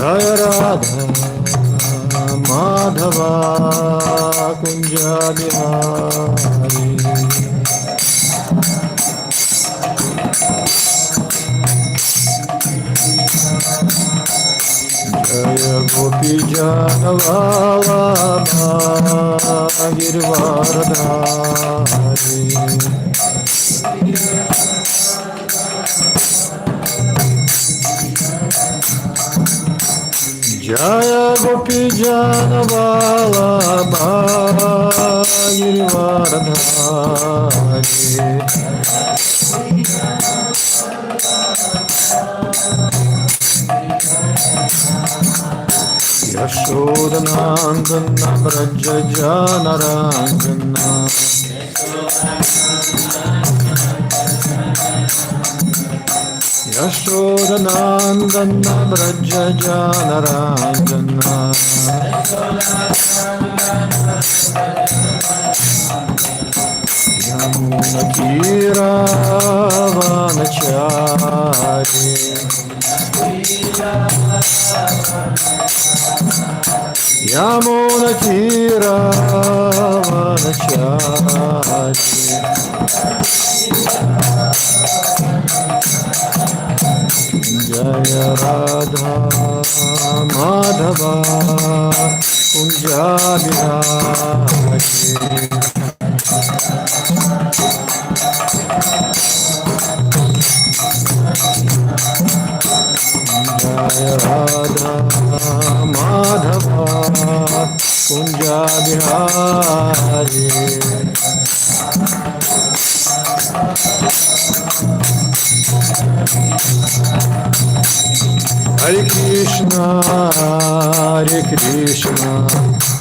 Jaya Radha Madhava Kunja Bihari Jaya Gopi Janavallabha Girivardhari Jaya Gopi Janavallabha Girivardhari Yashodanandana Braja Janaranjana Yashodanandana Braja Janaranjana Yamunā Tira Vanachari Yamunā Tira Vanachari Jaya Radha Madhava Kunja Bihari Jaya Radha Madhava Kunja Bihari Hare Krishna, Hare Krishna,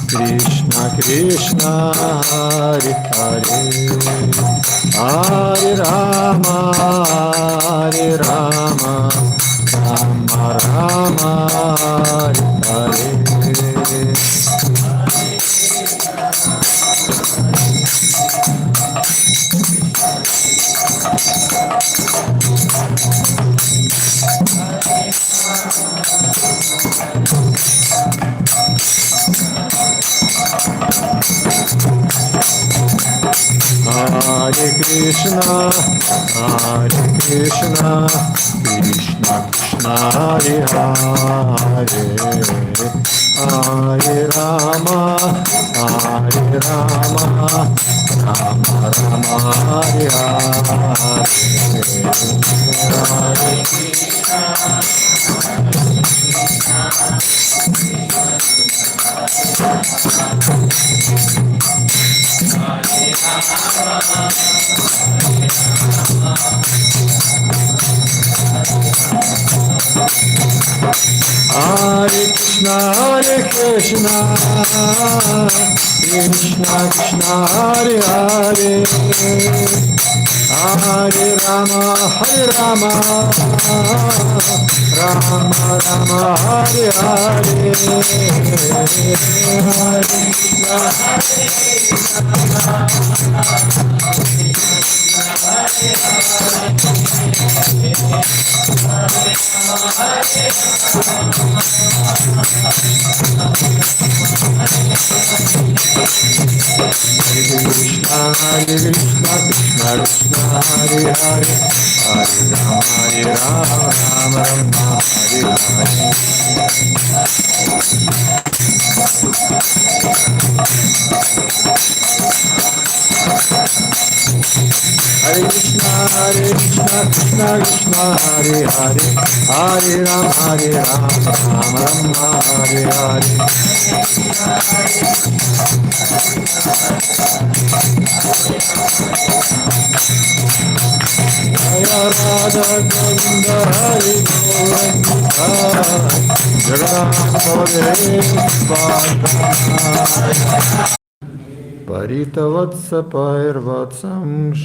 Krishna Krishna, Hare Hare, Hare Rama, Hare Rama, Rama Rama, Hare Hare. Hare Krishna, Hare Krishna, Krishna Krishna, Hare Hare, Hare Rama, Hare Rama, Rama Rama, Hare Hare, Hare Krishna. Hare Krishna, Hare Krishna, Krishna Krishna, Hare Hare, Hare Rama, Hare Rama, Rama Rama, Hare Hare, Hare Krishna, Hare Krishna, Krishna Krishna, Hare Hare, Hare Rama, Rama Rama, Hare Hare. Hare Krishna, Krishna Krishna, Hare Hare, Hare Rama, Rama Rama, Hare Hare. Jaya Radha Govinda Hari Govinda, Jagannath parīto vatsapair vatsāṁś,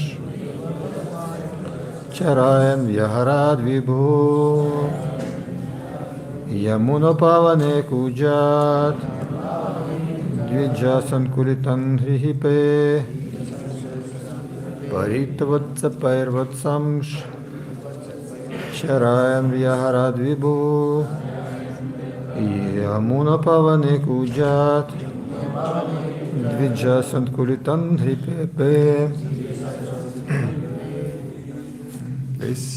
cārayan vyaharad vibhuḥ, yamunopavane kūjad, dvija-saṅkulitāṅghripe, parīto vatsapair vatsāṁś, cārayan vyaharad vibhuḥ, yamunopavane kūjad dvija-saṅkulitāṅghripe. Please.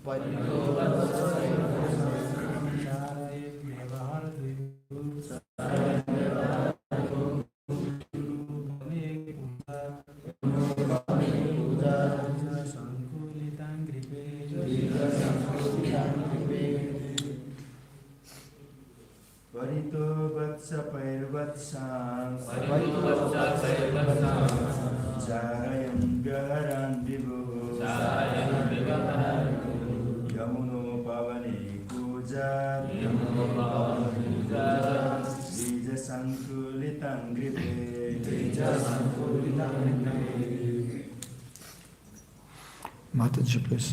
Parīto vatsapair vatsāṁś cārayan yehrad dvija-saṅkulitāṅghripe. parīto vatsapair vatsāṁś cārayan vyaharad vibhuḥ yamunopavane kūjad dvija-saṅkulitāṅghripe. Mataji, please.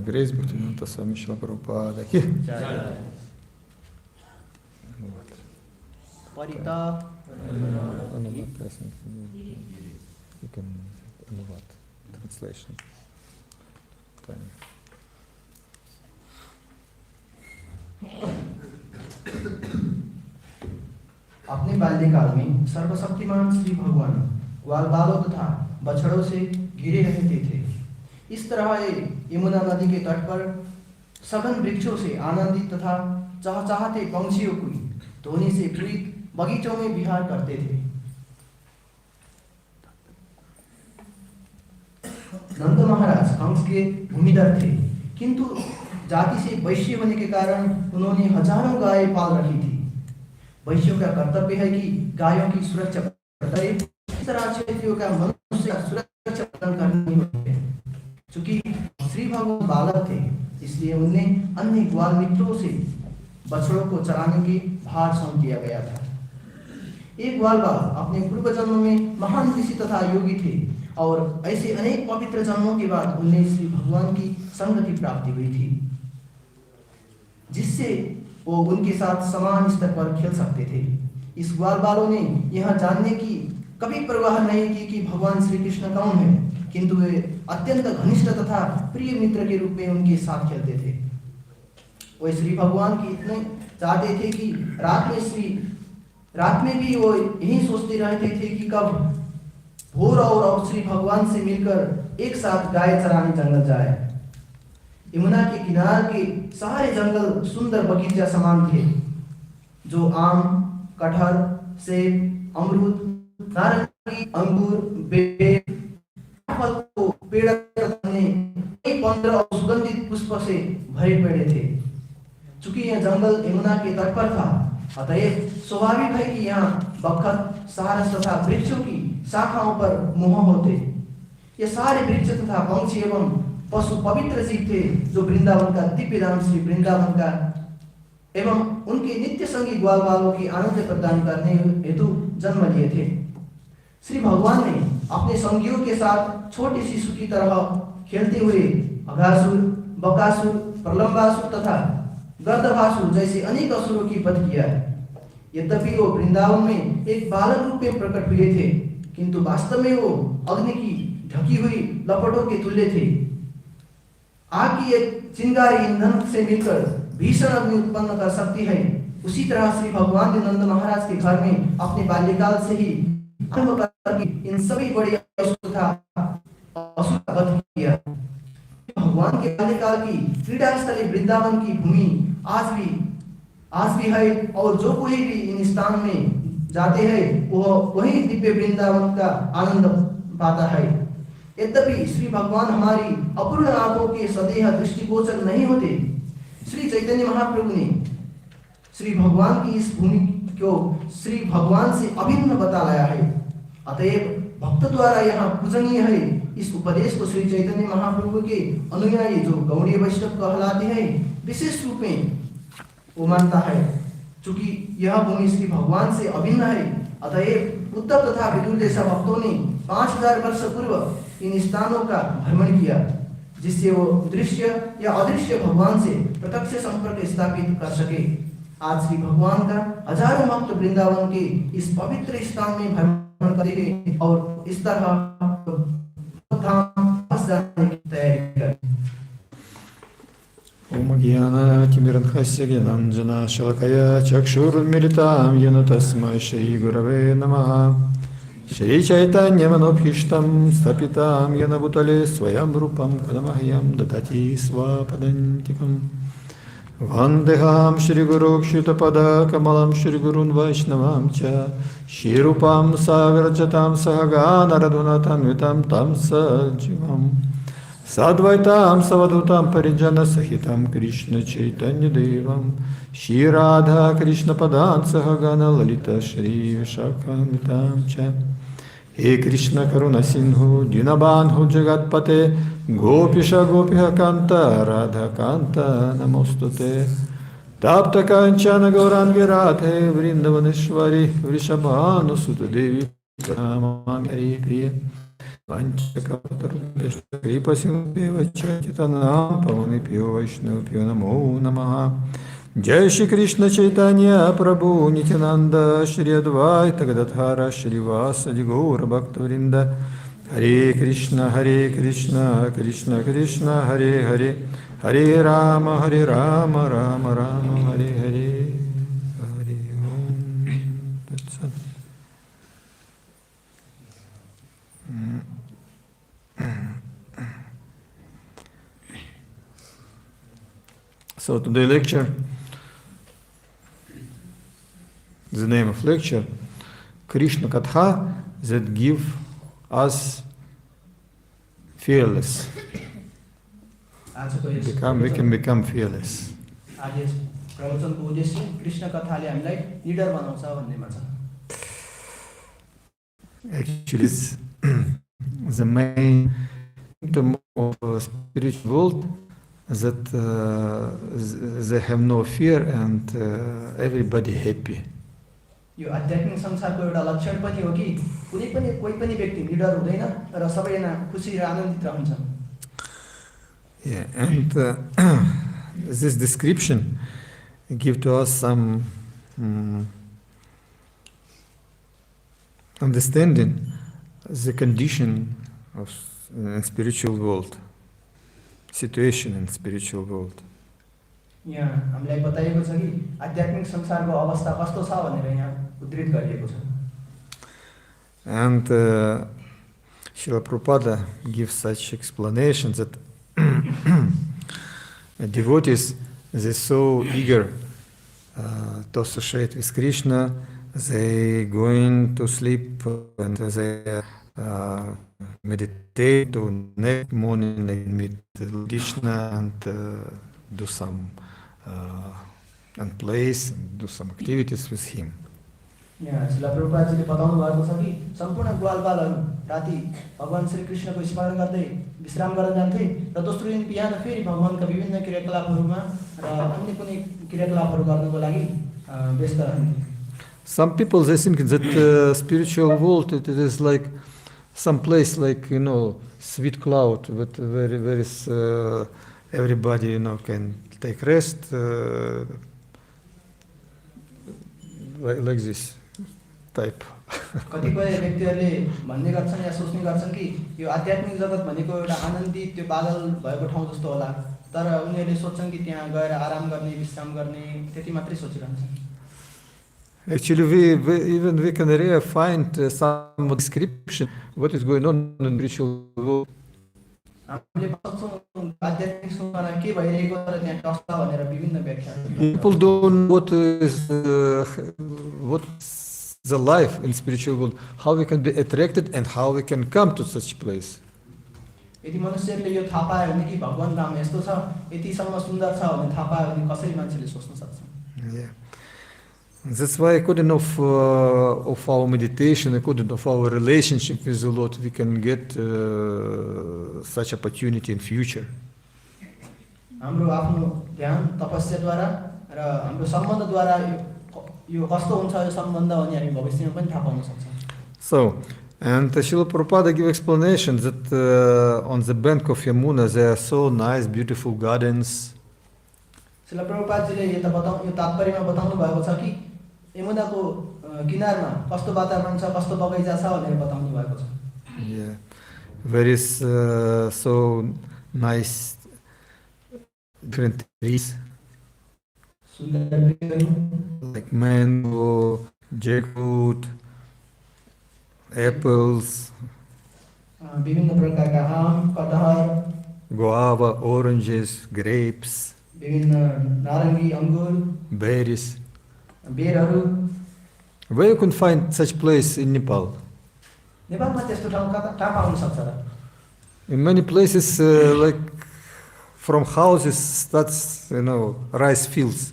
Grace, Bhaktivinoda Swami Śrīla Prabhupada ki. Parīto. You can anuvat translation. अपने बाल्यकाल में सर्वशक्तिमान श्री भगवान ग्वाल बालों तथा बछड़ों से घिरे रहते थे। इस तरह ये यमुना नदी के तट पर सघन वृक्षों से आनंदित तथा चहचहाते पंछियों को धोने से पीड़ित बगीचों में विहार करते थे। नंद महाराज कंस के भूमिधर थे, किंतु जाति से वैश्य होने के कारण उन्होंने हजारों गायें पाल रखी थी। वैश्यों का कर्तव्य है कि गायों की सुरक्षा करे, इस तरह क्षत्रियों का मनुष्य का सुरक्षा करनी होती है। चूंकि श्री भगवान बालक थे, इसलिए उन्हें अन्य ग्वाल मित्रों से बछड़ों को चराने की भार सौंप दिया गया था। एक ग्वाल बाल अपने पूर्व जन्म में महान ऋषि तथा योगी थे और ऐसे अनेक पवित्र जन्मों के बाद उन्हें श्री भगवान की संग की प्राप्ति हुई थी, जिससे वो उनके साथ समान स्तर पर खेल सकते थे। इस ग्वाल बालों ने यह जानने की कभी परवाह नहीं की कि भगवान श्री कृष्ण कौन है, किंतु वे अत्यंत घनिष्ठ तथा प्रिय मित्र के रूप में उनके साथ खेलते थे। वे श्री भगवान की इतने चाहते थे कि रात में भी वो यही सोचते रहते थे कि कब भोर और श्री भगवान से मिलकर एक साथ गाय चराने जंगल जाए। यमुना के किनारे के सारे जंगल सुंदर बगीचा समान थे, जो आम, कटहर, सेब, अमरूद, नारंगी, अंगूर, बेर, फल को पेड़ ने 15 सुगंधित पुष्प से भरे पड़े थे। चूंकि यह जंगल यमुना के तट पर था, अतएव स्वाभाविक है कि यहाँ बखत, सारस तथा वृक्षों की शाखाओं पर मोह होते। ये सारे वृक्ष तथा पंछी एवं पशु पवित्र जीव थे, जो वृंदावन का दिव्य धाम श्री वृंदावन का एवं उनके नित्य संगी ग्वाल बालों की आनंद प्रदान करने हेतु जन्म लिए थे। श्री भगवान ने अपने संगियों के साथ छोटे शिशु की तरह खेलते हुए अघासुर, बकासुर, प्रलंबासुर तथा गर्दभासुर जैसे अनेक असुरों की वध किया है। यद्यपि वो वृंदावन में एक बालक रूप में प्रकट हुए थे, किंतु वास्तव में वो अग्नि की ढकी हुई लपटों के तुल्य थे। आग की एक चिंगारी ईंधन से मिलकर भीषण अग्नि उत्पन्न कर सकती है, उसी तरह श्री भगवान ने नंद महाराज के घर में अपने बाल्यकाल से ही इन सभी बड़े असुर का वध किया। भगवान के बाल्यकाल की क्रीड़ा स्थली वृंदावन की भूमि आज भी है, और जो कोई भी इन स्थान में जाते हैं वो वही दिव्य वृंदावन का आनंद पाता है। यद्यपि श्री भगवान हमारी अपूर्ण आंखों के सदैह दृष्टिगोचर नहीं होते, श्री चैतन्य महाप्रभु ने श्री भगवान की इस भूमि को श्री भगवान से अभिन्न बता लाया है। अतएव भक्त द्वारा यहाँ पूजनीय है। इस उपदेश को श्री चैतन्य महाप्रभु के अनुयायी जो गौड़ीय वैष्णव कहलाते हैं, विशेष रूप में वो मानता है। चूंकि यह भूमि श्री भगवान से अभिन्न है, अतएव उद्धव तथा विदुर जैसा भक्तों ने 5000 वर्ष पूर्व इन स्थानों का भ्रमण किया, जिससे वो दृश्य या अदृश्य भगवान से प्रत्यक्ष संपर्क स्थापित कर सके। आज श्री भगवान का हजारों भक्त वृंदावन के इस पवित्र स्थान में भ्रमण करेंगे और इस तरह धाम बस जाने की तैयारी करें। Om Gyana Timirandhasya Gyananjana Shalakaya Chakshurmilitam Yena Tasmai Shri Gurave Namaha Shri Chaitanya Manobhishtam Stapitam Yena Bhutale Swayam Rupam Kadamahyam Dadati Swapadantikam Vandeham Shri Guru Kshitapada Kamalam Shri Gurun Vaishnavam Cha Shri Rupam Savirjatam Sahagana Radunatam Vitam Tam Sajivam Sadvaitam Savadutam Parijana Sahitam Krishna Chaitanya Devam Shri Radha Krishna Padan Sahagana Lalita Shri Vishakamitam Cha He Krishna Karuna Sindhu Dinabandhu Jagatpate Gopisha Gopiha Kanta Radha Kanta Namostute Tapta Kanchana Gauran Virathe Vrindavaneshwari Vrishabhanu Sutta Devi Pranamami Hari Priya Namo Namaha Jai Shri Krishna Chaitanya Prabhu Nityananda Shri Advaita Gadadhara Shri Vasadi Gaura Bhakta-vrinda Hare Krishna Krishna Krishna Hare Hare Hare Rama Rama Rama Hare Hare Hare Om Tat Sat. So today's lecture, the name of lecture, Krishna Katha that give us fearless. We can become fearless. आज yes प्रवचनको उद्देश्य कृष्ण कथाले हामीलाई leader बनाउँछ भन्नेमा छ। Actually, it's the main symptom of spiritual world that they have no fear and everybody happy. यो आध्यात्मिक संसारको एउटा लक्षण पनि हो कि कोही पनि व्यक्ति लिडर हुँदैन र सबैजना खुसी र आनन्दित रहन्छन्। Yeah, and this description give to us some understanding the condition of spiritual world, situation in spiritual world. यहाँ हामीलाई बताइएको छ कि आध्यात्मिक संसारको अवस्था कस्तो छ भनेर यहाँ उद्धृत गरिएको छ। And Srila Prabhupada gives such explanations that devotees, they're so eager to associate with Krishna, they going to sleep and they meditate to next morning, they meet Krishna and do some and plays and do some activities with him. यहाँ श्रील प्रभुपादजीले बताउनु भएको छ कि सम्पूर्ण ग्वालबालहरू राति भगवान श्री कृष्णको स्मरण गर्दै विश्राम गर्न जान्थे र दोस्रो दिन बिहान फेरि भगवानका विभिन्न क्रियाकलापहरूमा र अन्य कुनै क्रियाकलापहरू गर्नको लागि व्यस्त रहन्थे। Some people they think that spiritual world it is like some place like sweet cloud, but where is everybody can take rest like this type. कतिपय व्यक्तिहरूले भन्ने गर्छन् या सोच्ने गर्छन् कि यो आध्यात्मिक जगत भनेको एउटा आनन्दित त्यो बादल भएको ठाउँ जस्तो होला, तर उनीहरूले सोच्छन् कि त्यहाँ गएर आराम गर्ने विश्राम गर्ने त्यति मात्रै सोचिरहन्छन्। Actually, we can really find some description what is going on in the spiritual world. People don't know what is the life in spiritual world, how we can be attracted and how we can come to such place. यदि मनुष्यले यो थाहा पायो भने कि भगवान राम यस्तो छ, यतिसम्म सुन्दर छ भने थाहा पायो भने कसरी मान्छेले सोच्न सक्छ। Yeah. That's why according of our meditation, according of our relationship with the Lord, we can get such opportunity in future. हाम्रो आफ्नो ध्यान तपस्याद्वारा र हाम्रो सम्बन्धद्वारा यो कस्तो हुन्छ यो सम्बन्ध अनि हामी भविष्यमा पनि थाहा पाउन सक्छौँ। So, and Srila Prabhupada give explanation that on the bank of Yamunā there are so nice, beautiful gardens. Srila प्रभुपादजीले यो तात्पर्यमा बताउनु भएको छ कि यमुनाको किनारमा कस्तो वातावरण छ, कस्तो बगैँचा छ भनेर बताउनु भएको छ। Yeah, there is so nice different trees like mango, jackfruit, apples, विभिन्न प्रकारका आम, कटहर, guava, oranges, grapes, विभिन्न नारंगी, अंगूर, berries. बेरहरू। Where you can find such place in Nepal? नेपालमा त्यस्तो ठाउँ कहाँ पाउन सक्छ र? In many places, like from houses, that's rice fields.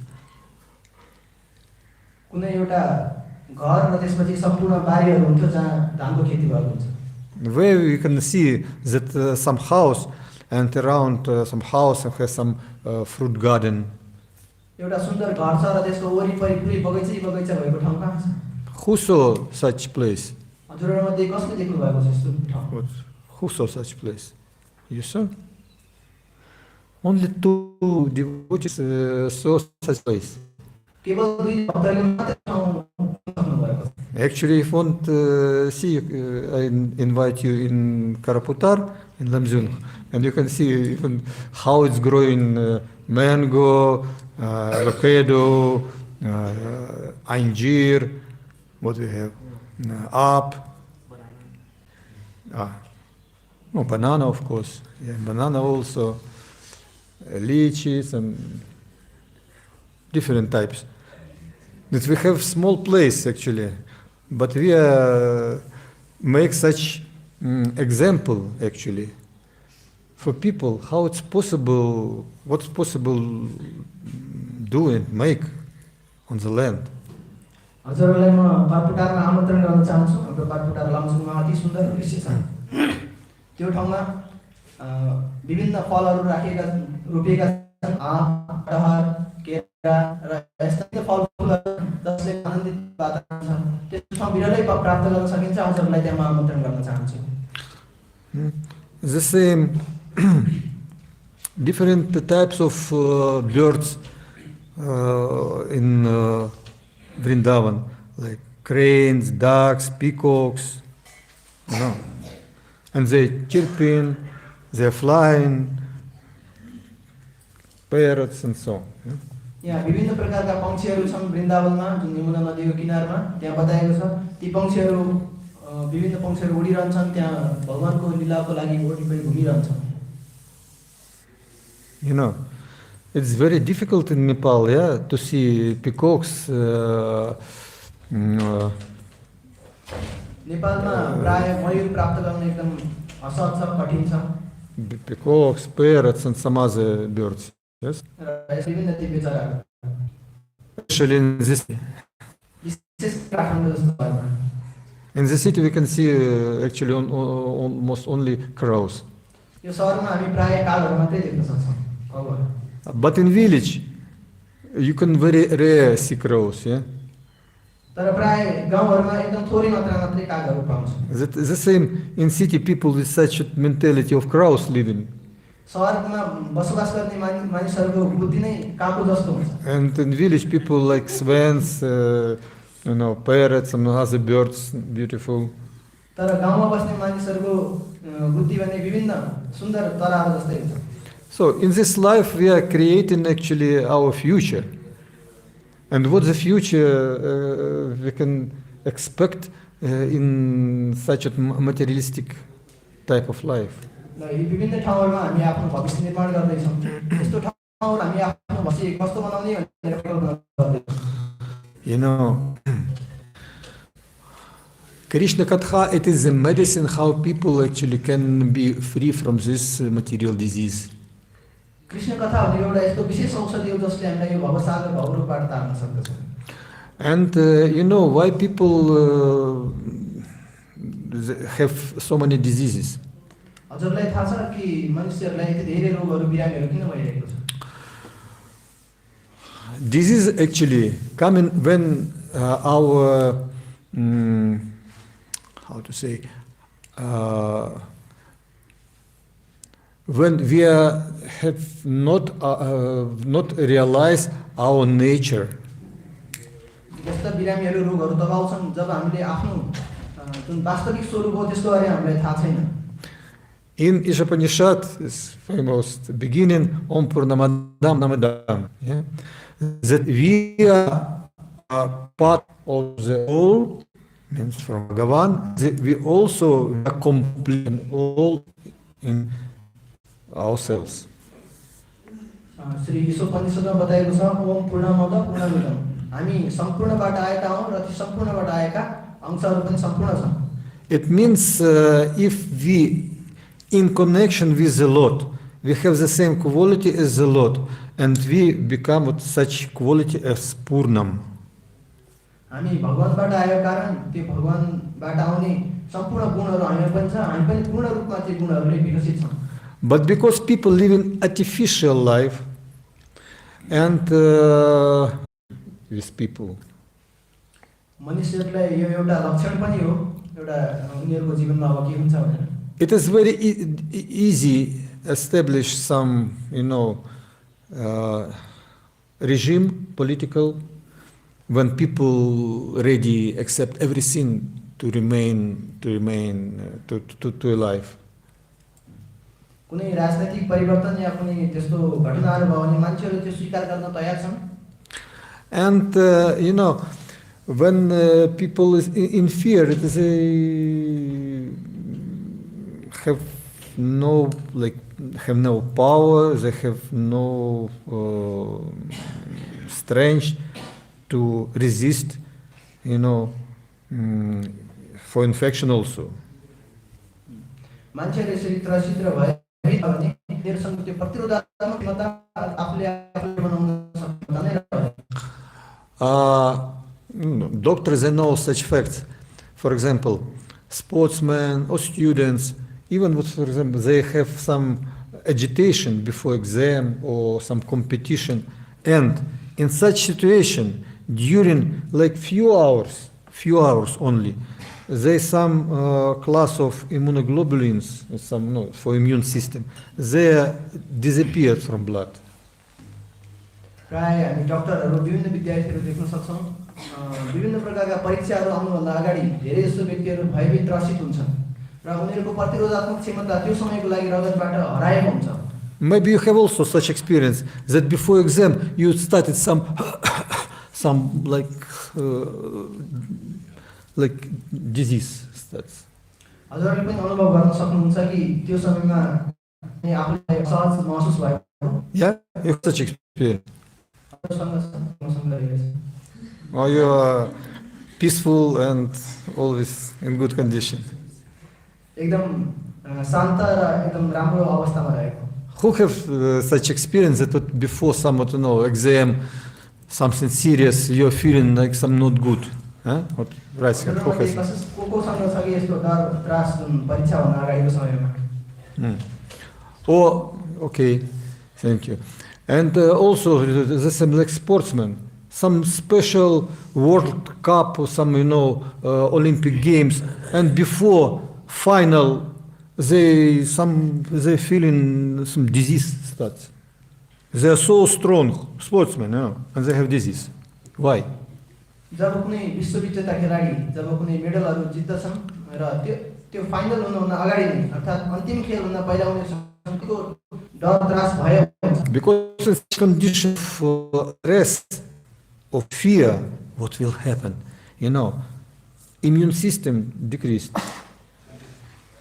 कुनै एउटा घर र त्यसपछि सम्पूर्ण बारीहरू हुन्थ्यो जहाँ धानको खेती भएको हुन्छ। Where you can see that some house and around some house has some fruit garden. एउटा सुन्दर घर छ र त्यसको वरिपरि पुरै बगैँचा भएको ठाउँ कहाँ छ? Who saw such place? हजुरहरूमध्ये कसले देख्नु भएको छ यस्तो ठाउँ? Who saw such place? You saw? Only 2 devotees saw such place. केवल 2 भक्तहरूले मात्र ठाउँ देख्नु भएको छ। Actually, if you want to see, I invite you in Karaputar, in Lamjung, and you can see even how it's growing mango, avocado, anjir, what do we have? Banana, of course. Yeah, banana also, lychees and different types. That we have small place actually, but we make such example actually for people how it's possible, what's possible do and make on the land. हजुरहरूलाई म पाटपुटारमा आमन्त्रण गर्न चाहन्छु। हाम्रो पाटपुटार लामसुङमा अति सुन्दर दृश्य छ। त्यो ठाउँमा विभिन्न फलहरू रोपिएका छन्, आँप, कटहर, केरा र यस्ता फलफुलहरू जसले आनन्दित वातावरण छ। त्यस ठाउँ बिरलै प्राप्त गर्न सकिन्छ। हजुरहरूलाई त्यहाँ आमन्त्रण गर्न चाहन्छु। The same different types of birds in Vrindavan, like cranes, ducks, peacocks, and they're chirping, they're flying, parrots and so on. यहाँ विभिन्न प्रकारका पंक्षीहरू छन् वृन्दावनमा, जुन यमुना नदीको किनारमा त्यहाँ बताएको छ। ती पंक्षीहरू विभिन्न पंक्षीहरू उडिरहन्छन्, त्यहाँ भगवानको लीलाको लागि वरिपरि घुमिरहन्छन्। It's very difficult in Nepal, to see peacocks. नेपालमा प्राय मयूर प्राप्त गर्न एकदम असहज छ, कठिन छ। Peacocks, parrots, and some other birds. Yes. विभिन्न दिव्य चराहरू, Especially in this. विशेष काठमाडौँ जस्तो भएमा। In the city, we can see actually almost only crows. यो शहरमा हामी प्राय कागहरू मात्रै देख्न सक्छौँ, कौहरू। But in village, you can very rare see crows. Yeah. तर प्राय गाउँहरूमा एकदम थोरै मात्रै कागहरू पाउँछ। The same in city, people with such mentality of crows living. शहरमा बसोबास गर्ने मानिसहरूको बुद्धि नै कागको जस्तो हुन्छ। And in village, people like swans, parrots and other birds, beautiful. तर गाउँमा बस्ने मानिसहरूको बुद्धि भने विभिन्न सुन्दर तराहरू जस्तै हुन्छ। So in this life, we are creating actually our future. And what the future we can expect in such a materialistic type of life. यी विभिन्न ठाउँहरूमा हामी आफ्नो भविष्य निर्माण गर्दैछौँ। यस्तो ठाउँहरू हामी आफ्नो भविष्य कस्तो बनाउने भनेर कल्पना गर्दैछौँ। Krishna Katha, it is a medicine how people actually can be free from this material disease. Krishna कथा भन्ने एउटा यस्तो विशेष औषधि हो जसले हामीलाई यो भवसागर भवरोगबाट तार्न सक्दछ। And why people have so many diseases? हजुरलाई थाहा छ कि मनुष्यहरूलाई यति धेरै रोगहरू बिरामीहरू किन भइरहेको छ? this is actually coming when our how to say when we have not realized our nature. यस्ता बिरामीहरू रोगहरू दबाउँछन् जब हामीले आफ्नो जुन वास्तविक स्वरूप हो त्यसको बारे हामीलाई थाहा छैन. In Ishopanishad is famous beginning Om Purnamadam Namadam, yeah? That we are part of the all, means from Bhagavan, that we also are complete in all in ourselves. Shri ईशोपनिषदमा बताएको छ ओम पूर्णमद पूर्णमिदम्. हामी सम्पूर्णबाट आएका हौं र ती सम्पूर्णबाट आएका अंशहरू पनि सम्पूर्ण छन्. It means if we in connection with the Lord, we have the same quality as the Lord, and we become with such quality as Purnam. हामी भगवानबाट आएको कारण त्यो भगवानबाट आउने सम्पूर्ण गुणहरू हामीमा पनि छ. हामी पनि पूर्ण रूपमा त्यो गुणहरूले विकसित छौं. But because people live in artificial life and with people, मनुष्यहरूलाई यो एउटा लक्षण पनि हो एउटा उनीहरूको जीवनमा अब के हुन्छ भनेर. it is very easy establish some, regime, political, when people ready accept everything to remain alive. कुनै राजनीतिक परिवर्तन या कुनै त्यस्तो घटनाहरू भयो भने मान्छेहरू त्यो स्वीकार गर्न तयार छन्. And when people is in fear, they have no power, they have no strength to resist, for infection also. मान्छेहरू यसरी त्रसित भए भने तिनीहरूसँग त्यो प्रतिरोधात्मक क्षमता आफूले बनाउन सक्दैन नै रहन्छ. Doctors, they know such facts. For example, sportsmen or students, even for example, they have some agitation before exam or some competition, and in such situation, during few hours only, there's some class of immunoglobulins, for immune system, they disappeared from blood. प्राय हामी डाक्टरहरू विभिन्न विद्यार्थीहरू देख्न सक्छौं. विभिन्न प्रकारका परीक्षाहरू आउनुभन्दा अगाडि धेरै जसो व्यक्तिहरू भयभीत त्रसित हुन्छन् र उनीहरूको प्रतिरोधात्मक क्षमता त्यो समयको लागि रगतबाट हराएको हुन्छ. Maybe you have also such experience that before exam you started some disease starts. हजुरहरूले पनि अनुभव गर्न सक्नुहुन्छ कि त्यो समयमा आफूलाई सहज महसुस भएको. Yeah, you have such experience. Or you are peaceful and always in good condition. एकदम शान्त र एकदम राम्रो अवस्थामा रहेको. Who have such experience that before some exam, something serious, you're feeling like some not good? Huh? What, right? Who has? Oh, okay. Thank you. And also, the same like sportsmen, some special World Cup or some, Olympic Games, and before final, they feeling some disease starts. They are so strong sportsmen, and they have disease. Why? जब कुनै विश्व विजेता खेलाडी जब कुनै मेडलहरू जित्दछन् र त्यो final हुनुभन्दा अगाडि नै अर्थात् अन्तिम खेल हुन पहिला उनीहरुको डर त्रास भयो. Because it's condition for rest or fear, what will happen? Immune system decreased.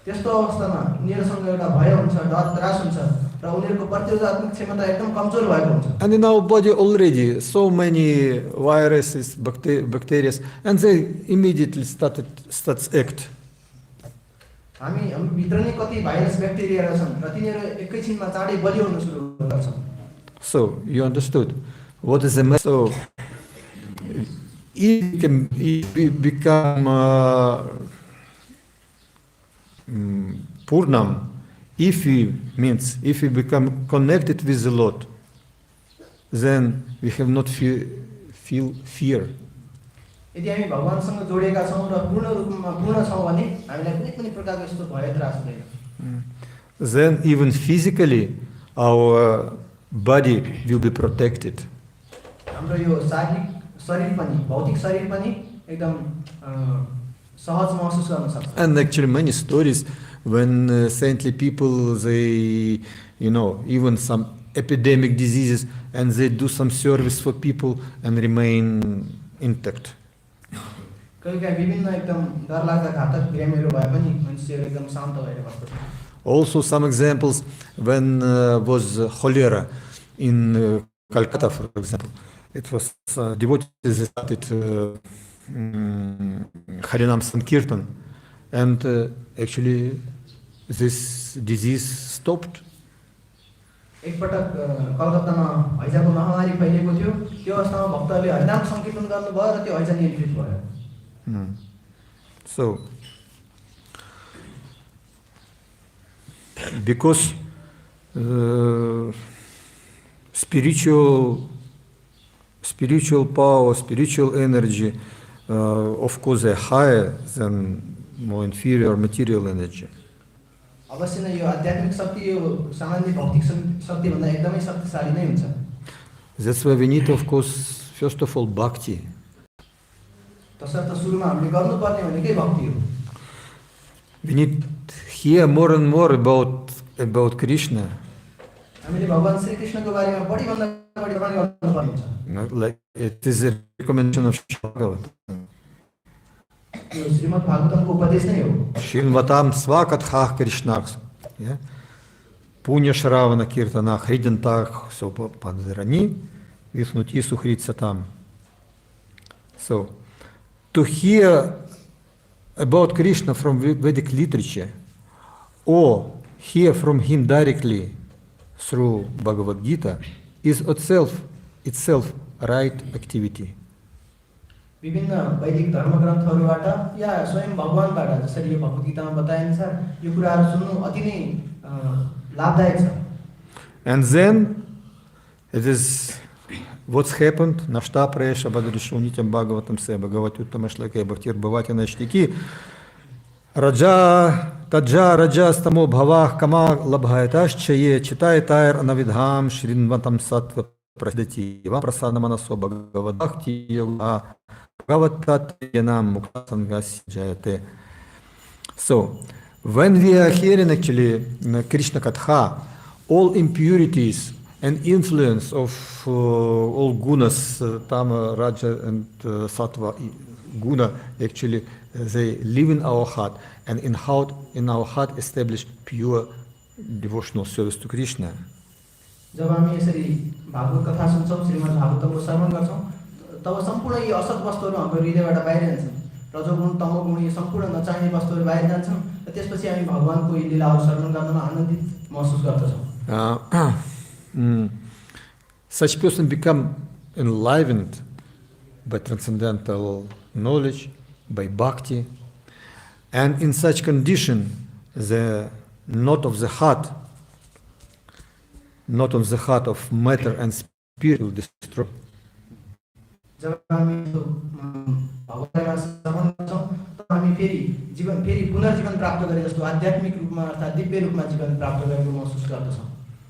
त्यस्तो अवस्थामा उनीहरुसँग एउटा भय हुन्छ, डर त्रास हुन्छ र उनीहरुको प्रतिरोधात्मक क्षमता एकदम कमजोर भएको हुन्छ. And in our body already so many viruses, bacteria, and they immediately starts act. हामी भित्र नै कति भाइरस ब्याक्टेरियाहरू छन् र तिनीहरु एकैछिनमा चाँडै बलियो हुन सुरु गर्छन्. So you understood what is the message? So it can become Purnam if we become connected with the Lord. then we have not feel fear. यदि हामी भगवानसँग जोडिएका छौँ र पूर्ण रूपमा पूर्ण छौँ भने हामीलाई कुनै पनि प्रकारको यस्तो भय त्रास हुँदैन। Then even physically our body will be protected. हाम्रो यो शारीरिक शरीर पनि भौतिक शरीर पनि एकदम सहज महसुस गर्न सक्छ। And actually many stories when saintly people, they, even some epidemic diseases, and they do some service for people and remain intact. कहिलेकाहीँ विभिन्न एकदम डरलाग्दा घातक बिरामीहरू भए पनि मान्छेहरू एकदम शान्त भएर बस्छ। Also some examples when was cholera in Calcutta, for example. It was devotees started Harinam Sankirtan, and actually this disease stopped. एकपटक कलकत्तामा हैजाको महामारी फैलिएको थियो। त्यो अवस्थामा भक्तहरूले हरिनाम सङ्कीर्तन गर्नुभयो र त्यो हैजा नियन्त्रित भयो। So because spiritual power, spiritual energy, of course, are higher than more inferior material energy. अवश्य नै यो आध्यात्मिक शक्ति यो सामान्य भौतिक शक्ति भन्दा एकदमै शक्तिशाली नै हुन्छ। That's why we need, of course, first of all, bhakti. तसर्थ सुरुमा हामीले गर्नुपर्ने भनेकै भक्ति हो। We need hear more and more about Krishna. हामीले भगवान श्री कृष्णको बारेमा बढी भन्दा बढी श्रवण गर्नुपर्ने हुन्छ। Like it is a recommendation of Bhagavatam. यो श्रीमद् भागवतमको उपदेश नै हो। Shrinvatam svakatha Krishnaks. Punya Shravana Kirtanach Hridantach Sopadrani Visnuti Suhritsatam. So, to hear about Krishna from Vedic literature or hear from him directly through Bhagavad Gita is itself right activity. विभिन्न वैदिक धर्मग्रन्थहरूबाट या स्वयं भगवानबाट जसरी यो भगवत गीतामा बताएअनुसार यो कुराहरू सुन्नु अति नै लाभदायक छ। And then it is what's happened. Нашта преша бадришунитям Bhagavatam se Bhagavatyuttama shlake bhaktir bhavati nashtiki Raja Taja stamo bhavah kama labhayataschaye chitayatayar anavidham shrinvatam sattva prasidati va prasana manaso bhagavadakti yoga bhagavatatyanam muktasangas jayate. So, when we are hearing actually Krishna Katha, all impurities and influence of all gunas, Tama, Raja and Sattva guna, actually they live in our heart, and in our heart establish pure devotional service to Krishna. जब हामी यसरी भागवत कथा सुन्छौँ, श्रीमद् भागवतमको श्रवण गर्छौँ, तब सम्पूर्ण यी असत वस्तुहरू हाम्रो हृदयबाट बाहिर जान्छन्। रजोगुण तमोगुण यी सम्पूर्ण नचाहिने वस्तुहरू बाहिर जान्छन् र त्यसपछि हामी भगवानको यी लीलाहरू श्रवण गर्नमा आनन्दित महसुस गर्दछौँ। Such person become enlivened by transcendental knowledge, by bhakti, and in such condition the knot of the heart of matter and spirit will destroy. जब हामी भगवानलाई श्रवण गर्छौँ तब हामी फेरि पुनर्जीवन प्राप्त गरे जस्तो आध्यात्मिक रूपमा अर्थात् दिव्य रूपमा जीवन प्राप्त गरेको महसुस गर्दछौँ।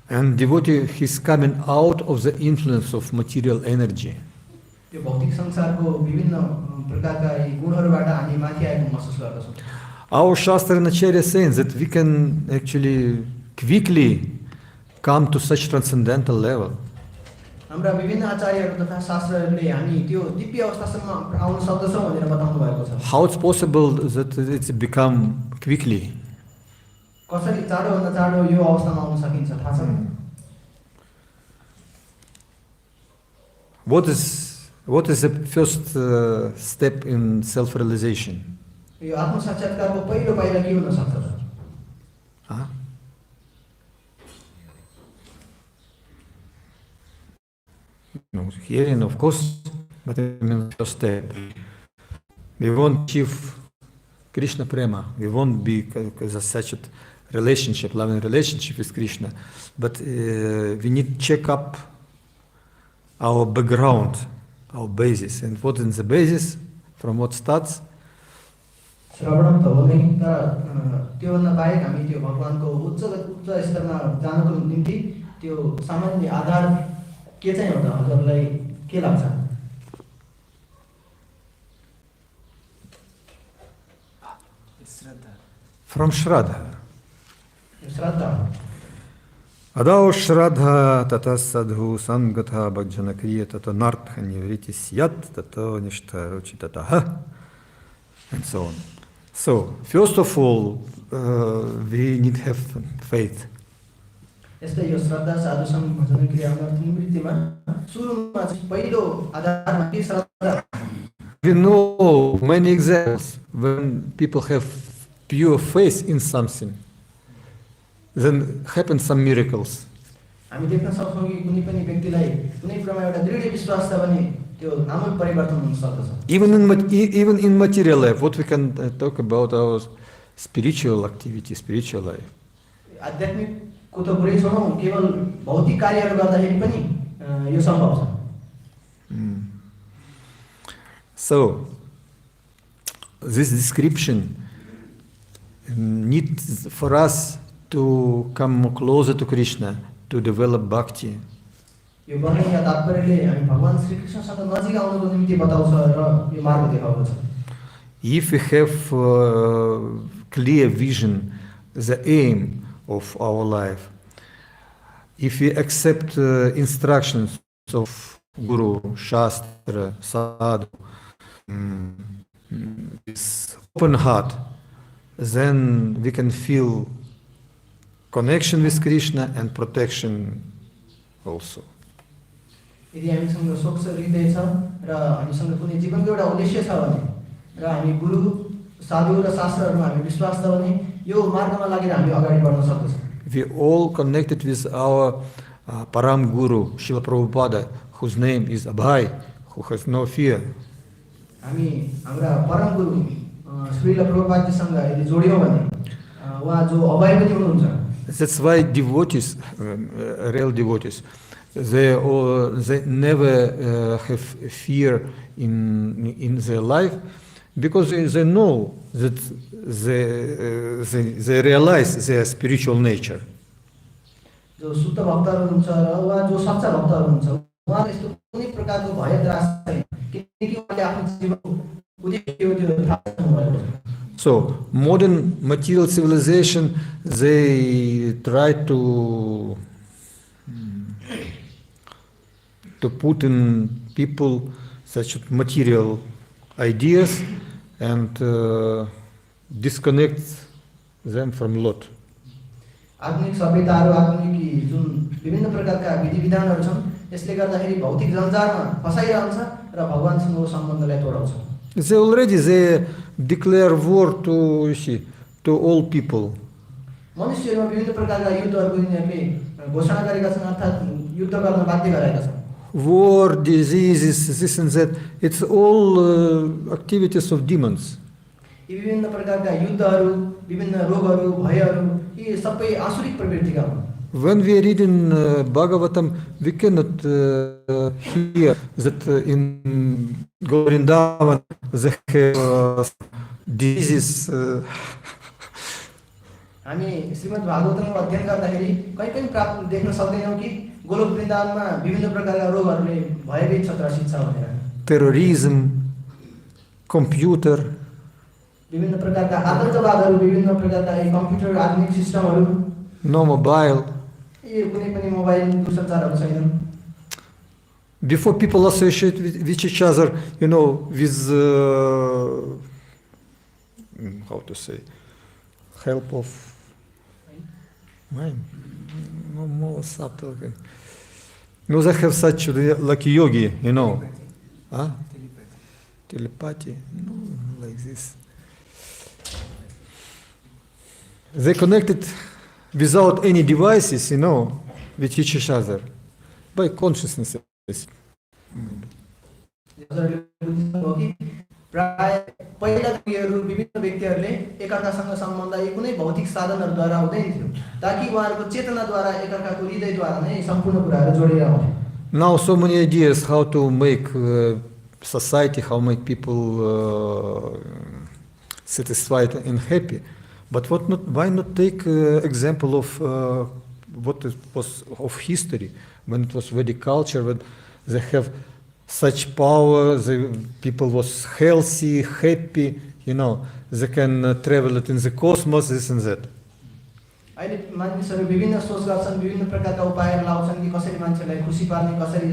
And devotee is coming out of the influence of material energy. यो भौतिक संसारको विभिन्न प्रकारका यी गुणहरूबाट हामी माथि आएको महसुस गर्दछौँ। Our Shastra and Acharya saying that we can actually quickly come to such transcendental level. हाम्रा विभिन्न आचार्यहरू तथा शास्त्रहरूले हामी त्यो दिव्य अवस्थासम्म आउन सक्दछौँ भनेर बताउनु भएको छ। How it's possible that it's become quickly? कसरी चाँडोभन्दा चाँडो यो अवस्थामा आउन सकिन्छ थाहा छ? What is the first step in self-realization? यो आत्मसाक्षात्कारको पहिलो पाइला के हुन सक्छ त? No, hearing, of course, but I mean the first step. We won't achieve Krishna prema. We won't be as such a relationship, loving relationship with Krishna. But we need to check up our background, our basis. And what is the basis? From what starts? श्रवणम त हो नै, तर त्योभन्दा बाहेक हामी त्यो भगवानको उच्च स्तरमा जानको निम्ति त्यो सामान्य आधार के चाहिँ हो त हजुरलाई के लाग्छ? From Shraddha. Shraddha. Adao Shraddha tata sadhu sangatha bhajana kriya tata nartha nivriti syat tata nishta ruchi tataha, and so on. So, first of all, we need to have faith. यस्तै यो श्रद्धा साधुसँग भजन क्रियामा निवृत्तिमा सुरुमा चाहिँ पहिलो आधारमा के श्रद्धा? We know many examples when people have pure faith in something, then happen some miracles. हामी देख्न सक्छौं कि कुनै पनि व्यक्तिलाई कुनै प्रकारको एउटा दृढ विश्वास छ भने त्यो आमूल परिवर्तन हुन सक्दछ. Even in material life, what we can talk about our spiritual activity, spiritual life. आध्यात्मिक को त कुरै छोडौं, केवल भौतिक कार्यहरू गर्दाखेरि पनि यो सम्भव छ. So, this description needs for us to come closer to Krishna, to develop bhakti. यो वर्णन या तात्पर्यले हामी भगवान श्री कृष्णसँग नजिक आउनको निम्ति बताउँछ र यो मार्ग देखाउँछ. If we have clear vision, the aim of our life, if we accept instructions of Guru, Shastra, Sadhu, with open heart, then we can feel connection with Krishna and protection also. यदि हामीसँग स्वच्छ हृदय छ र हामीसँग कुनै जीवनको एउटा उद्देश्य छ भने र हामी गुरु साधु र शास्त्रहरूमा हामी विश्वास छ भने यो मार्गमा लागेर हामी अगाडि बढ्न सक्छौं. We all connected with our Param Guru, Srila Prabhupada, whose name is Abhay, who has no fear. हामी हाम्रा परम गुरु श्रील प्रभुपादजीसँग यदि जोडियौं भने उहाँ जो अभय पनि हुनुहुन्छ. That's why devotees, real devotees, they never have fear in their life, because they know that they realize their spiritual nature. जो शुद्ध भक्तहरू हुनुहुन्छ र उहाँ जो सच्चा भक्तहरू हुनुहुन्छ उहाँ यस्तो कुनै प्रकारको भय त्रास छैन, किनकि उहाँले आफ्नो जीवनको उद्देश्य हो त्यो थाहा भएको छ. So, modern material civilization, they try to put in people such material ideas and disconnect them from Lord. आधुनिक सभ्यताहरू आधुनिक जुन विभिन्न प्रकारका विधि विधानहरू छन् यसले गर्दाखेरि भौतिक जन्जालमा फसाइरहन्छ र भगवानसँगको सम्बन्धलाई तोडाउँछ. They declare war to all people. मनुष्यहरूमा विभिन्न प्रकारका युद्धहरूको यिनीहरूले घोषणा गरेका छन्, अर्थात् युद्ध गर्न बाध्य गराएका छन्. War, diseases, this and that, it's all activities of demons. यी विभिन्न प्रकारका युद्धहरू, विभिन्न रोगहरू, भयहरू यी सबै आसुरिक प्रवृत्तिका हुन्. When we read in Bhagavatam, we cannot hear that in Vrindavan they have diseases. हामी श्रीमद् भागवतमको अध्ययन गर्दाखेरि कहीँ पनि प्राप्त देख्न सक्दैनौँ कि गोलोक वृन्दावनमा विभिन्न प्रकारका रोगहरूले भयभीत छ, त्रसित छ भनेर. Terrorism, computer. विभिन्न प्रकारका आतंकवादहरू, विभिन्न प्रकारका कम्प्युटर आधुनिक सिस्टमहरू. No mobile. यो कुनै पनि मोबाइल दूरसञ्चारहरू छैनन्. Before people associate with each other, with how to say, help of mind, no more subtle. No, they have such like yogi, telepathy, like this. They connected without any devices, with each other by consciousness. प्राय पहिला विभिन्न व्यक्तिहरूले एकअर्कासँग सम्बन्ध कुनै भौतिक साधनहरूद्वारा हुँदैन थियो, ताकि उहाँहरूको चेतनाद्वारा एकअर्काको हृदयद्वारा नै सम्पूर्ण कुराहरू जोडेर आउँथे. now so many ideas how to make society, how make people satisfied and happy. But why not take example of what it was of history, when it was Vedic culture, when they have such power, the people was healthy, happy, they can travel it in the cosmos, this and that. अहिले मानिसहरू विभिन्न सोच गर्छन्, विभिन्न प्रकारका उपायहरू लाउँछन् कि कसरी मान्छेलाई खुसी पार्ने, कसरी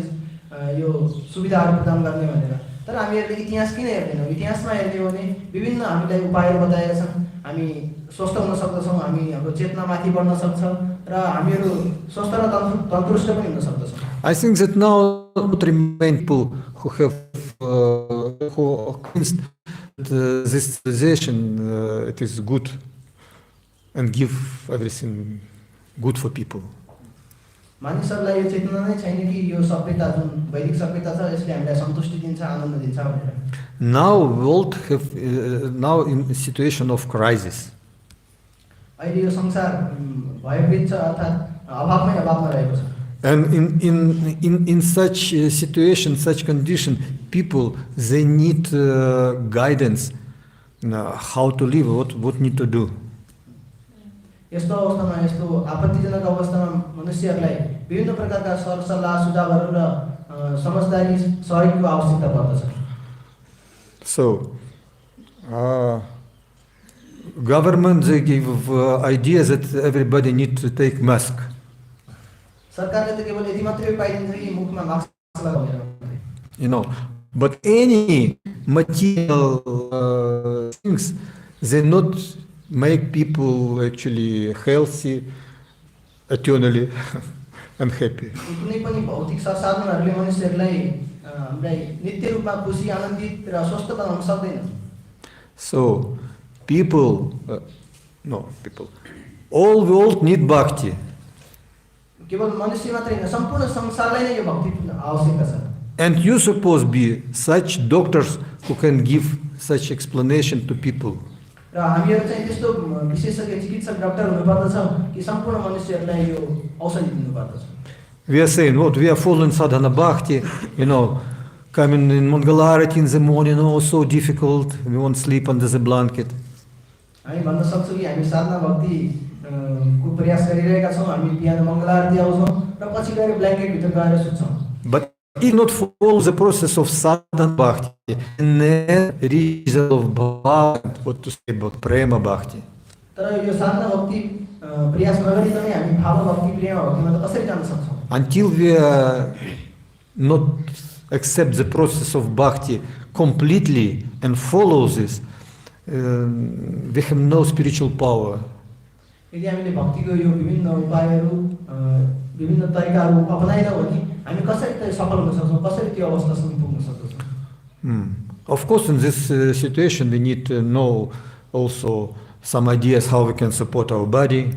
यो सुविधाहरू प्रदान गर्ने भनेर। तर हामीहरूले इतिहास किन हेर्दैनौँ? इतिहासमा हेर्ने हो भने विभिन्न हामीलाई उपायहरू बताएका छन्। हामी स्वस्थ हुन सक्दछौँ, हामी हाम्रो चेतनामाथि बढ्न सक्छ र हामीहरू स्वस्थ र तन्दुरुस्त पनि हुन सक्दछौँ। I think that now remain people who have who are convinced that this civilization it is good and give everything good for people. मानिसहरूलाई यो चेतना नै छैन कि यो सभ्यता जुन वैदिक सभ्यता छ यसले हामीलाई सन्तुष्टि दिन्छ, आनन्द दिन्छ भनेर। Now world have now in situation of crisis. अहिले यो संसार भयभीत छ, अर्थात् अभावमै अभावमा रहेको छ। And in such situation, such condition, people they need guidance, how to live, what need to do. यस्तो अवस्थामा, यस्तो आपत्तिजनक अवस्थामा मनुष्यहरूलाई विभिन्न प्रकारका सरसल्लाह, सुझावहरू र समझदारी सहयोगको आवश्यकता पर्दछ। So, government they give ideas that everybody need to take mask. सरकारले त केवल यति मात्रै पाइदिन्छ कि मुखमा मास्क लगाउनु। But any material things they not make people actually healthy eternally and happy. कुनै पनि भौतिक संसाधनहरूले मनुष्यहरूलाई हामीलाई नित्य रूपमा खुसी, आनन्दित र स्वस्थ बनाउन सक्दैन। So people all world need bhakti. केवल मनुष्य मात्रै हैन, सम्पूर्ण संसारलाई नै यो भक्ति आवश्यकता छ। And you suppose be such doctors who can give such explanation to people. र हामीहरू चाहिँ त्यस्तो विशेषज्ञ चिकित्सक डाक्टर हुनुपर्दछ कि सम्पूर्ण मनुष्यहरूलाई यो औषधि दिनुपर्दछ। We are saying, we are following sadhana bhakti, coming in Mangalarati in the morning, so difficult, we won't sleep under the blanket. हामी भन्न सक्छौँ कि हामी साधना भक्ति को प्रयास गरिरहेका छौँ, हामी बिहान मङ्गलारती आउँछौँ र पछि गएर ब्ल्याङ्केट भित्र गएर सुत्छौँ। But if not follow the process of sadhana bhakti, and the result of bhakti, what to say about prema bhakti. तर यो साधना भक्ति प्रयास नगरिकनै हामी भाव भक्ति, प्रेम भक्तिमा त कसरी जान सक्छौँ? Until we not accept the process of bhakti completely and follow this, we have no spiritual power. यदि हामीले भक्तिको यो विभिन्न उपायहरू, विभिन्न तरिकाहरू अपनाएनौँ भने हामी कसरी त सफल हुन सक्छौँ, कसरी त्यो अवस्थासम्म पुग्न सक्छौँ? Of course, in this situation, we need to know also some ideas how we can support our body.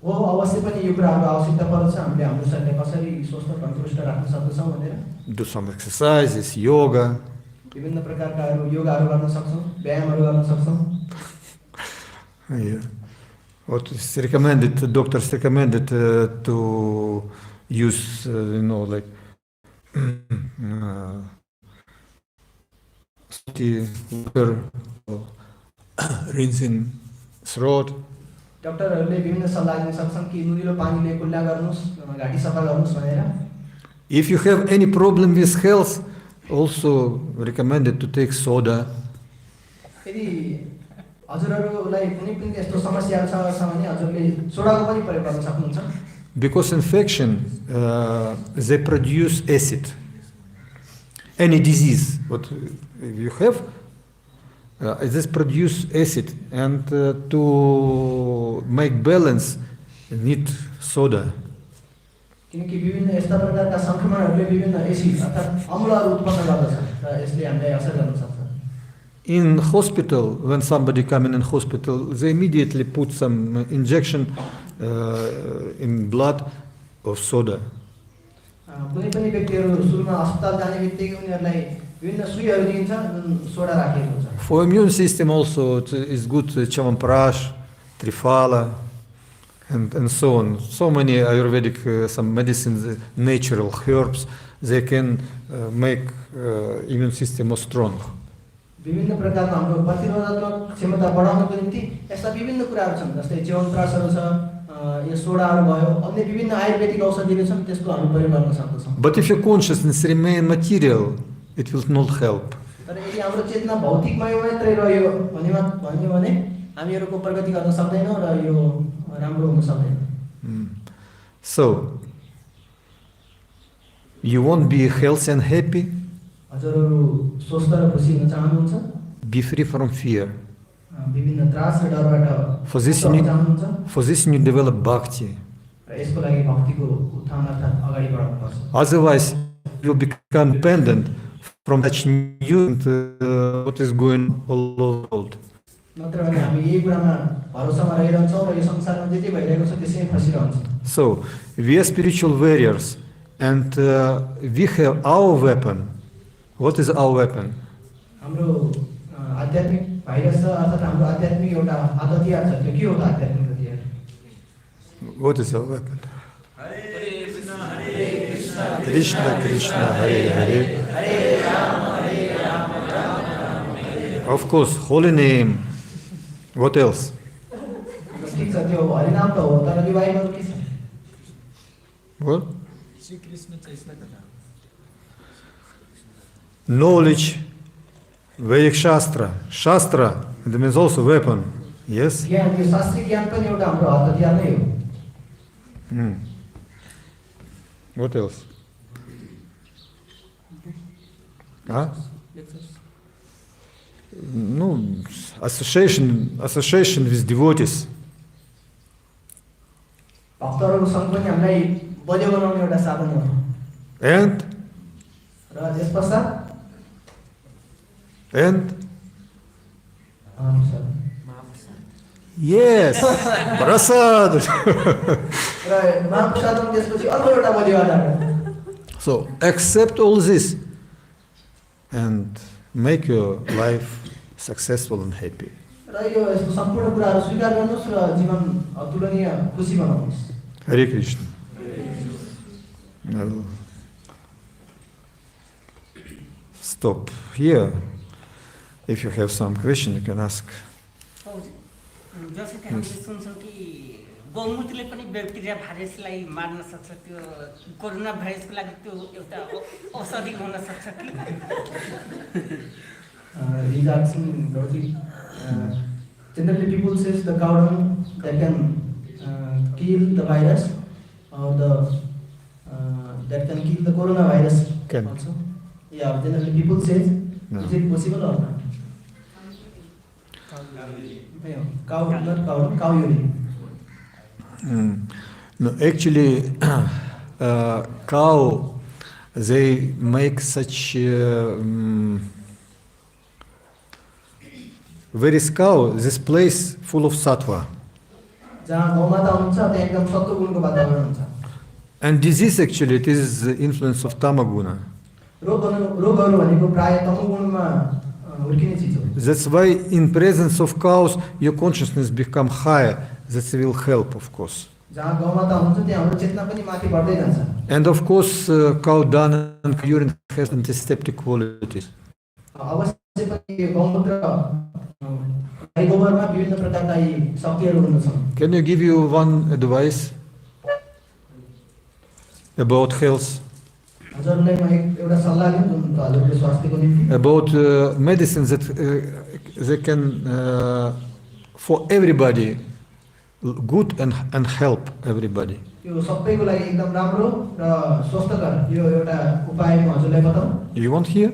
हो अवश्य पनि यो कुराहरू आवश्यकता पर्छ, हामीले हाम्रो शरीरलाई कसरी स्वस्थ तन्दुरुस्त राख्न सक्छौँ भनेर। Do some exercises, yoga. विभिन्न प्रकारका योगाहरू गर्न सक्छौँ, व्यायामहरू गर्न सक्छौँ। Yeah. What is recommended? Doctors recommended to use, like salty water, rinsing throat. डाक्टरहरूले विभिन्न सल्लाह दिन सक्छन् कि नुनिलो पानीले कुल्ला गर्नुस्, घाँटी सफा गर्नुस् भनेर। If you have any problem with health, also recommended to take soda. यदि हजुरहरूलाई कुनै पनि यस्तो समस्याहरू छ भने हजुरले सोडाको पनि प्रयोग गर्न सक्नुहुन्छ। Because infection, they produce acid. Any disease, what you have, this produce acid, and to make balance, you need soda. किनकि विभिन्न यस्ता प्रकारका संक्रमणहरूले विभिन्न एसिड अर्थात् अम्लहरू उत्पन्न गर्दछन् र यसले हामीलाई असर गर्न सक्छ। In hospital, when somebody come in hospital, they immediately put some injection in blood of soda. कुनै पनि व्यक्तिहरू सुरुमा अस्पताल जाने बित्तिकै उनीहरूलाई विभिन्न सुईहरू दिइन्छ जुन सोडा राखिएको हुन्छ। For immune system also, it is good Chyawanprash, Triphala. and so on. So many Ayurvedic some medicines, natural herbs, they can make immune system more strong. विभिन्न प्रकारका हाम्रो प्रतिरोधात्मक क्षमता बढाउनको निम्ति यस्ता विभिन्न कुराहरू छन् जस्तै च्यवनप्राशहरू छ, यो सोडाहरू भयो, अन्य विभिन्न आयुर्वेदिक औषधिहरू छन्, त्यसको हामी प्रयोग गर्न सक्दछौँ। But if your consciousness remain material, it will not help. तर यदि हाम्रो चेतना भौतिकमय मात्रै रह्यो भन्यो भने हामीहरूको प्रगति गर्न सक्दैनौँ र यो राम्रो हुन सक्दैन। So, you won't be healthy and happy? हजुरहरू स्वस्थ र खुसी हुन चाहनुहुन्छ? Be free from fear. विभिन्न त्रास र डरबाट For this you need develop bhakti. र यसको लागि भक्तिको उत्थान अर्थात् अगाडि बढाउनु पर्छ। Otherwise, you become dependent from such new what is going all over the world. नत्र भने हामी यही कुरामा भरोसामा रहिरहन्छौँ र यो संसारमा जे जे भइरहेको छ त्यसैमा फसिरहन्छौँ। So, we are spiritual warriors and we have our weapon. What is our weapon? हाम्रो आध्यात्मिक भाइरस छ अर्थात् हाम्रो आध्यात्मिक एउटा हतियार छ। त्यो के हो त आध्यात्मिक हतियार? What is our weapon? Krishna Krishna Hare Hare. Of course, holy name. What else? ठीक छ, त्यो हरिनाम त हो, तर यो बाहेक अरू के छ? What? Knowledge, Vedic Shastra. Shastra, it means also weapon. Yes? ज्ञान, यो शास्त्रीय ज्ञान पनि एउटा हाम्रो हतियार नै हो। What else? Huh? No, association with devotees. भक्तहरूको सङ्ग पनि हामीलाई बलियो बनाउने एउटा साधन हो। And? Raw त्यसपश्चात? And? Yes! Prasad! र महाप्रसाद पनि त्यसपछि अर्को एउटा बलियो आधार हो। So, accept all this and make your life successful and happy. र यो यस्तो सम्पूर्ण कुराहरू स्वीकार गर्नुहोस् र जीवन अतुलनीय खुसी बनाउनुहोस्। Hare Krishna. I'll stop here. If you have some question, you can ask. जसरी हामीले सुन्छौँ कि गौमूत्रले पनि ब्याक्टेरिया भाइरसलाई मार्न सक्छ, त्यो कोरोना भाइरसको लागि त्यो एउटा औषधि हुन सक्छ कि? Generally, people says the cow dung that can kill the virus or that can kill the coronavirus also. Yeah, generally people says, is it possible or not? Cow, not cow dung, cow urine. No, actually, cow, they make such where is cow? This place full of sattva. And disease actually, it is the influence of tamaguna. That's why in presence of cows, your consciousness become higher. That will help, of course. And of course, cow dung and urine has antiseptic qualities. Can you give you one advice about health? About medicines that they can for everybody good and help everybody. You want hear?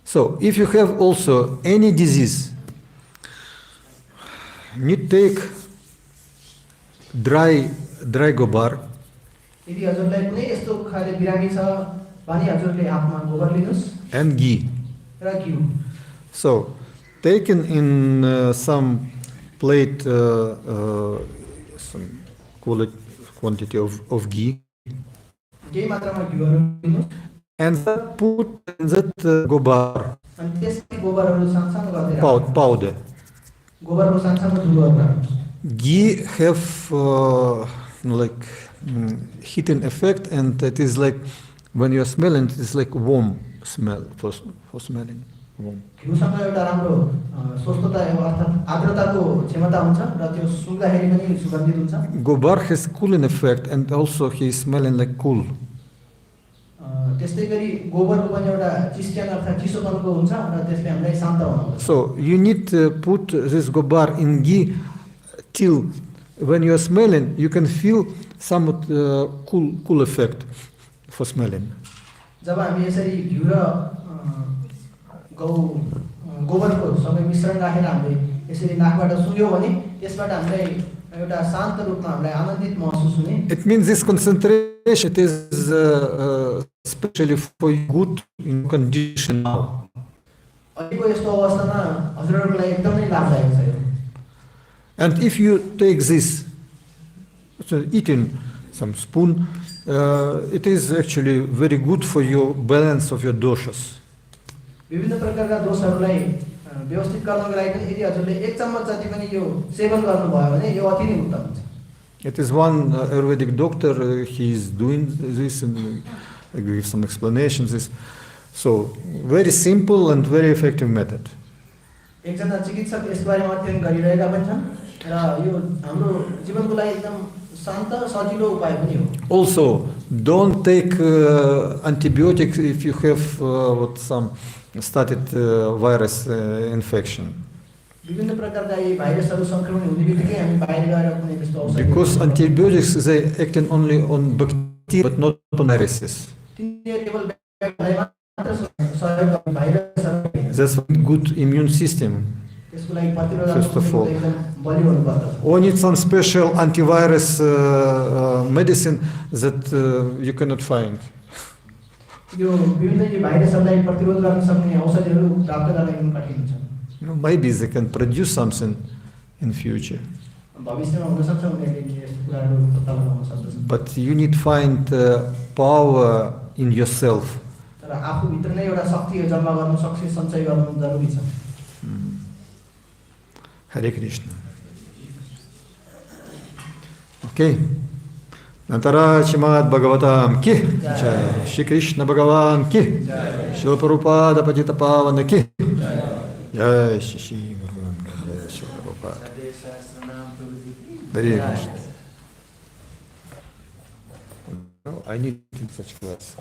So, if you have also any disease, you take dry gobar and ghee. So, taken in some plate, some quantity of ghee, and put in that gobar powder. गोबरको सानसानो धुलोहरू राख्नुहोस्। Ghee have like heating effect, and it is like when you are smelling, it is like warm smell for smelling. Warm. घिउसँग एउटा राम्रो स्वस्थता अर्थात् आर्द्रताको क्षमता हुन्छ र त्यो सुँघ्दाखेरि पनि सुगन्धित हुन्छ। Gobar has cooling effect, and also he is smelling like cool. त्यस्तै गरी गोबरको पनि एउटा चिस्क्यान अर्थात् चिसोपनको हुन्छ र त्यसले हामीलाई शान्त बनाउँछ। So you need to put this gobar in ghee till when you are smelling, you can feel somewhat cool effect for smelling. जब हामी यसरी घिउ र गोबरको सबै मिश्रण राखेर हामीले यसरी नाकबाट सुँघ्यौँ भने त्यसबाट हामीलाई एउटा शान्त रूपमा हामीलाई आनन्दित महसुस हुने। It means this concentration it is especially for good in condition now. अहिलेको यस्तो अवस्थामा हजुरहरूको लागि एकदमै लाभदायक छ यो। And if you take this, so eating some spoon, it is actually very good for your balance of your doshas. विभिन्न प्रकारका दोषहरूलाई व्यवस्थित गर्नको लागि पनि यदि हजुरले एक चम्मच जति पनि यो सेवन गर्नुभयो भने यो अति नै उत्तम हुन्छ। It is one Ayurvedic doctor, he is doing this and I give some explanations. This, so very simple and very effective method. एकजना चिकित्सक यसको बारेमा अध्ययन गरिरहेका पनि छन् र यो हाम्रो जीवनको लागि एकदम शान्त सजिलो उपाय पनि हो। Also, don't take antibiotics if you have some started virus infection. विभिन्न प्रकारका यी भाइरसहरू संक्रमण हुने बित्तिकै हामी बाहिर गएर कुनै त्यस्तो औषधि Because antibiotics they acting only on bacteria but not on viruses. तिनीहरू केवल ब्याक्टेरियालाई मात्र सहयोग गर्ने भाइरसहरू। That's good immune system. त्यसको लागि प्रतिरोधक First of all. एकदम बलियो हुनुपर्छ। Or need some special antivirus medicine that you cannot find. यो विभिन्न यो भाइरसहरूलाई प्रतिरोध गर्न सक्ने औषधिहरू प्राप्त गर्न एकदम कठिन हुन्छ। Maybe they can produce something in future. भविष्यमा हुन सक्छ उनीहरूले यस्तो कुराहरू पत्ता लगाउन सक्दछन्। But you need to find power in yourself. तर आफूभित्र नै एउटा शक्ति जम्मा गर्नु शक्ति सञ्चय गर्नु जरुरी छ। Hare Krishna. Okay. Nantara Srimad Bhagavatam ki jai. Shri Krishna Bhagavan ki jai. Śrīla Prabhupāda Patita Pāvana ki jai. Shri Bhagavan jai. Śrīla Prabhupāda. Hare Krishna. No, I need such class.